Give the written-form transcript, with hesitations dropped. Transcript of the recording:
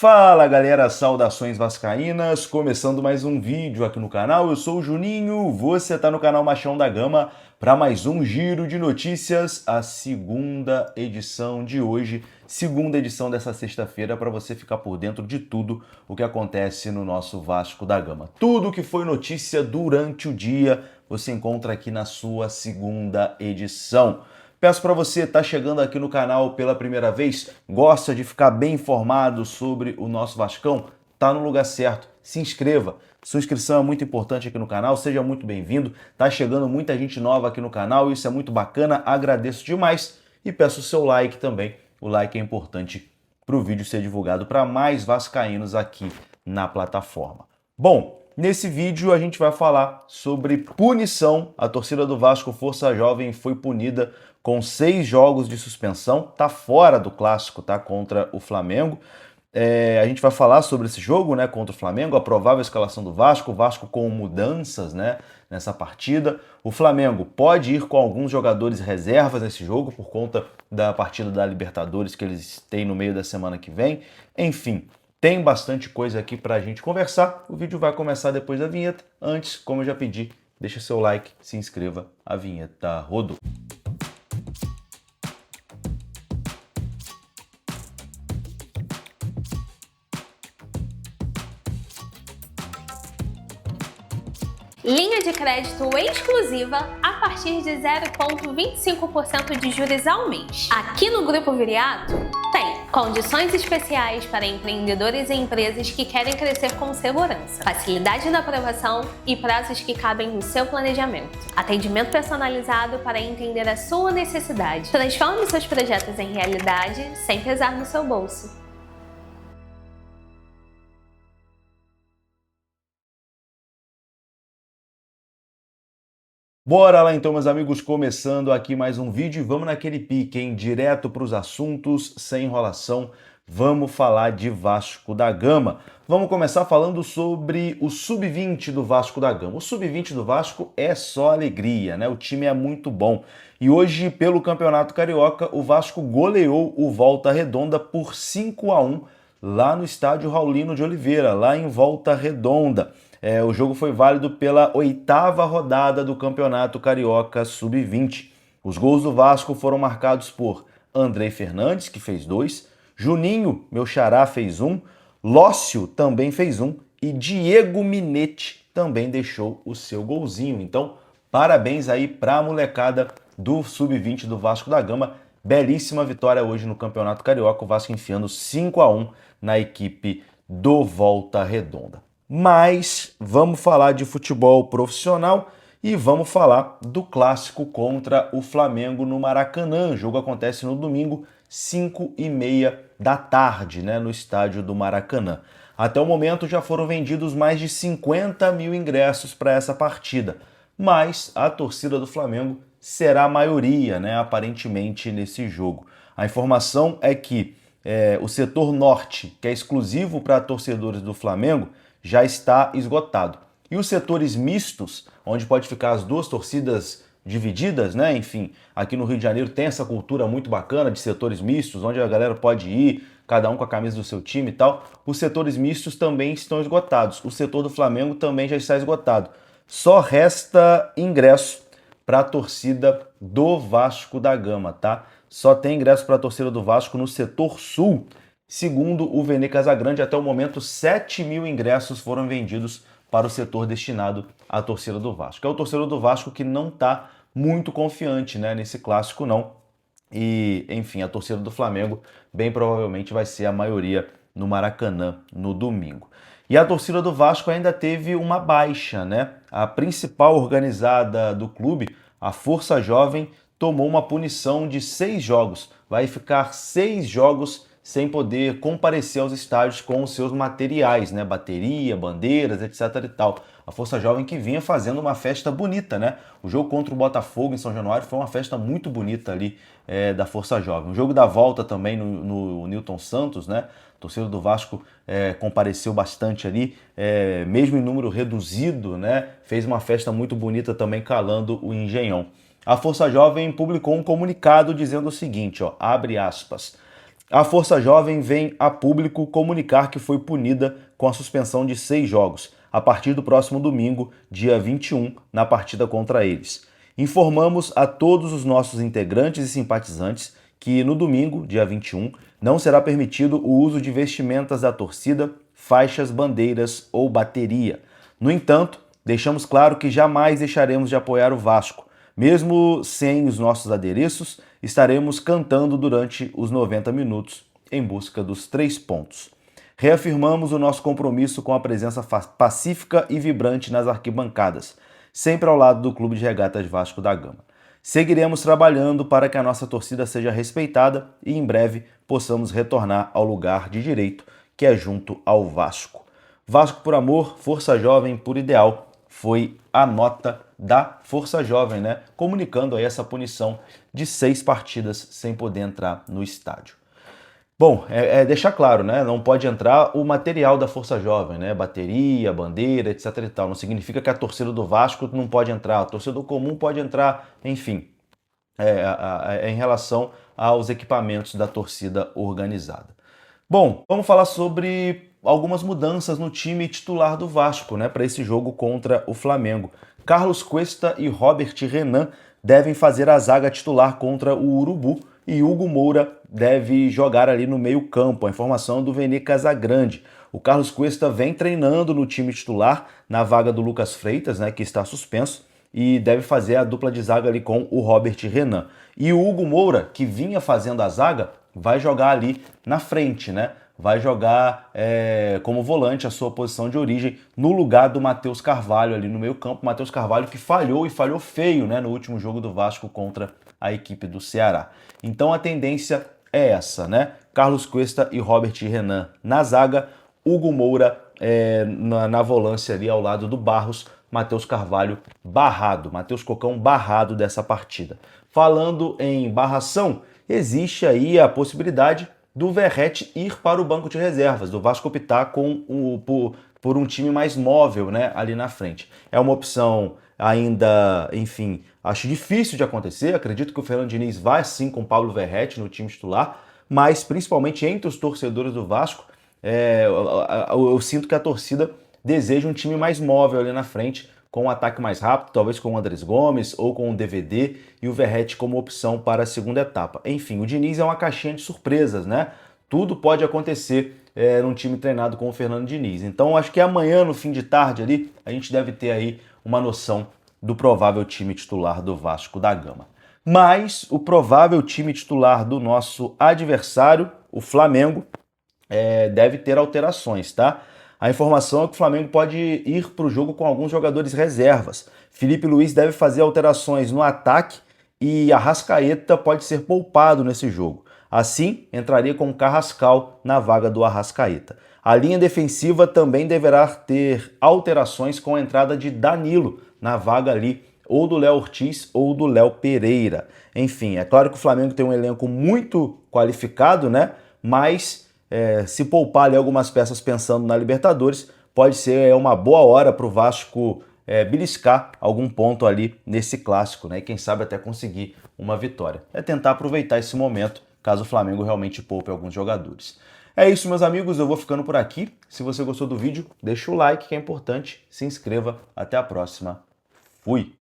Fala galera, saudações vascaínas, começando mais um vídeo aqui no canal, eu sou o Juninho, você tá no canal Machão da Gama para mais um giro de notícias, a segunda edição de hoje, segunda edição dessa sexta-feira para você ficar por dentro de tudo o que acontece no nosso Vasco da Gama. Tudo que foi notícia durante o dia você encontra aqui na sua segunda edição. Peço para você estar chegando aqui no canal pela primeira vez, gosta de ficar bem informado sobre o nosso Vascão? Tá no lugar certo, se inscreva. Sua inscrição é muito importante aqui no canal, seja muito bem-vindo. Tá chegando muita gente nova aqui no canal, isso é muito bacana, agradeço demais e peço o seu like também. O like é importante para o vídeo ser divulgado para mais vascaínos aqui na plataforma. Bom, nesse vídeo a gente vai falar sobre punição. A torcida do Vasco Força Jovem foi punida com 6 jogos de suspensão, tá fora do clássico, tá, contra o Flamengo. A gente vai falar sobre esse jogo, né, contra o Flamengo, a provável escalação do Vasco, o Vasco com mudanças, né, nessa partida. O Flamengo pode ir com alguns jogadores reservas nesse jogo por conta da partida da Libertadores que eles têm no meio da semana que vem. Enfim, tem bastante coisa aqui pra gente conversar. O vídeo vai começar depois da vinheta. Antes, como eu já pedi, deixa seu like, se inscreva, a vinheta rodou. Linha de crédito exclusiva a partir de 0,25% de juros ao mês. Aqui no Grupo Viriato tem condições especiais para empreendedores e empresas que querem crescer com segurança, facilidade na aprovação e prazos que cabem no seu planejamento. Atendimento personalizado para entender a sua necessidade. Transforme seus projetos em realidade sem pesar no seu bolso. Bora lá então, meus amigos, começando aqui mais um vídeo e vamos naquele pique, hein? Direto para os assuntos, sem enrolação, vamos falar de Vasco da Gama. Vamos começar falando sobre o Sub-20 do Vasco da Gama. O Sub-20 do Vasco é só alegria, né? O time é muito bom. E hoje, pelo Campeonato Carioca, o Vasco goleou o Volta Redonda por 5-1 lá no estádio Raulino de Oliveira, lá em Volta Redonda. O jogo foi válido pela 8ª rodada do Campeonato Carioca Sub-20. Os gols do Vasco foram marcados por Andrei Fernandes, que fez 2, Juninho, meu xará, fez 1, Lócio também fez 1 e Diego Minetti também deixou o seu golzinho. Então, parabéns aí para a molecada do Sub-20 do Vasco da Gama. Belíssima vitória hoje no Campeonato Carioca, o Vasco enfiando 5-1 na equipe do Volta Redonda. Mas vamos falar de futebol profissional e vamos falar do clássico contra o Flamengo no Maracanã. O jogo acontece no domingo, 5h30 da tarde, né, no estádio do Maracanã. Até o momento já foram vendidos mais de 50 mil ingressos para essa partida, mas a torcida do Flamengo será a maioria, né, aparentemente, nesse jogo. A informação é que o setor norte, que é exclusivo para torcedores do Flamengo, já está esgotado. E os setores mistos, onde pode ficar as duas torcidas divididas, né? Enfim, aqui no Rio de Janeiro tem essa cultura muito bacana de setores mistos, onde a galera pode ir, cada um com a camisa do seu time e tal. Os setores mistos também estão esgotados. O setor do Flamengo também já está esgotado. Só resta ingresso para a torcida do Vasco da Gama, tá? Só tem ingresso para a torcida do Vasco no setor sul. Segundo o Vene Casagrande, até o momento 7 mil ingressos foram vendidos para o setor destinado à torcida do Vasco. É o torcedor do Vasco que não está muito confiante, né, nesse clássico não. E, enfim, a torcida do Flamengo bem provavelmente vai ser a maioria no Maracanã no domingo. E a torcida do Vasco ainda teve uma baixa, né? A principal organizada do clube, a Força Jovem, tomou uma punição de 6 jogos. Vai ficar 6 jogos sem poder comparecer aos estádios com os seus materiais, né? Bateria, bandeiras, etc e tal. A Força Jovem que vinha fazendo uma festa bonita, né? O jogo contra o Botafogo em São Januário foi uma festa muito bonita ali da Força Jovem. O jogo da volta também no Newton Santos, né? A torcida do Vasco compareceu bastante ali, mesmo em número reduzido, né? Fez uma festa muito bonita também calando o Engenhão. A Força Jovem publicou um comunicado dizendo o seguinte, ó, abre aspas: A Força Jovem vem a público comunicar que foi punida com a suspensão de 6 jogos, a partir do próximo domingo, dia 21, na partida contra eles. Informamos a todos os nossos integrantes e simpatizantes que no domingo, dia 21, não será permitido o uso de vestimentas da torcida, faixas, bandeiras ou bateria. No entanto, deixamos claro que jamais deixaremos de apoiar o Vasco. Mesmo sem os nossos adereços, estaremos cantando durante os 90 minutos em busca dos 3 pontos. Reafirmamos o nosso compromisso com a presença pacífica e vibrante nas arquibancadas, sempre ao lado do Clube de Regatas Vasco da Gama. Seguiremos trabalhando para que a nossa torcida seja respeitada e em breve possamos retornar ao lugar de direito, que é junto ao Vasco. Vasco por amor, Força Jovem por ideal, foi a nota da Força Jovem, né? Comunicando aí essa punição de 6 partidas sem poder entrar no estádio. Bom, deixar claro, né? Não pode entrar o material da Força Jovem, né? Bateria, bandeira, etc e tal. Não significa que a torcida do Vasco não pode entrar, a torcida comum pode entrar, enfim, em relação aos equipamentos da torcida organizada. Bom, vamos falar sobre algumas mudanças no time titular do Vasco, né, para esse jogo contra o Flamengo. Carlos Cuesta e Robert Renan devem fazer a zaga titular contra o Urubu e Hugo Moura deve jogar ali no meio-campo. A informação do Vene Casagrande. O Carlos Cuesta vem treinando no time titular na vaga do Lucas Freitas, né, que está suspenso, e deve fazer a dupla de zaga ali com o Robert Renan. E o Hugo Moura, que vinha fazendo a zaga, vai jogar ali na frente, né? Vai jogar como volante a sua posição de origem no lugar do Matheus Carvalho ali no meio campo. Matheus Carvalho que falhou e falhou feio, né, no último jogo do Vasco contra a equipe do Ceará. Então a tendência é essa, né? Carlos Cuesta e Robert Renan na zaga, Hugo Moura na volância ali ao lado do Barros, Matheus Carvalho barrado, Matheus Cocão barrado dessa partida. Falando em barração, existe aí a possibilidade do Verratti ir para o banco de reservas, do Vasco optar por um time mais móvel, né, ali na frente. É uma opção ainda, enfim, acho difícil de acontecer. Acredito que o Fernando Diniz vai sim com o Paulo Verratti no time titular, mas principalmente entre os torcedores do Vasco, eu sinto que a torcida deseja um time mais móvel ali na frente, com um ataque mais rápido, talvez com o Andrés Gomes ou com o DVD e o Verratti como opção para a segunda etapa. Enfim, o Diniz é uma caixinha de surpresas, né? Tudo pode acontecer num time treinado com o Fernando Diniz. Então, acho que amanhã, no fim de tarde ali, a gente deve ter aí uma noção do provável time titular do Vasco da Gama. Mas o provável time titular do nosso adversário, o Flamengo, deve ter alterações, tá? A informação é que o Flamengo pode ir para o jogo com alguns jogadores reservas. Felipe Luiz deve fazer alterações no ataque e Arrascaeta pode ser poupado nesse jogo. Assim, entraria com Carrascal na vaga do Arrascaeta. A linha defensiva também deverá ter alterações com a entrada de Danilo na vaga ali ou do Léo Ortiz ou do Léo Pereira. Enfim, é claro que o Flamengo tem um elenco muito qualificado, né? Mas se poupar ali algumas peças pensando na Libertadores, pode ser uma boa hora para o Vasco beliscar algum ponto ali nesse clássico, né? E quem sabe até conseguir uma vitória. É tentar aproveitar esse momento, caso o Flamengo realmente poupe alguns jogadores. É isso, meus amigos, eu vou ficando por aqui. Se você gostou do vídeo, deixa o like, que é importante. Se inscreva. Até a próxima. Fui!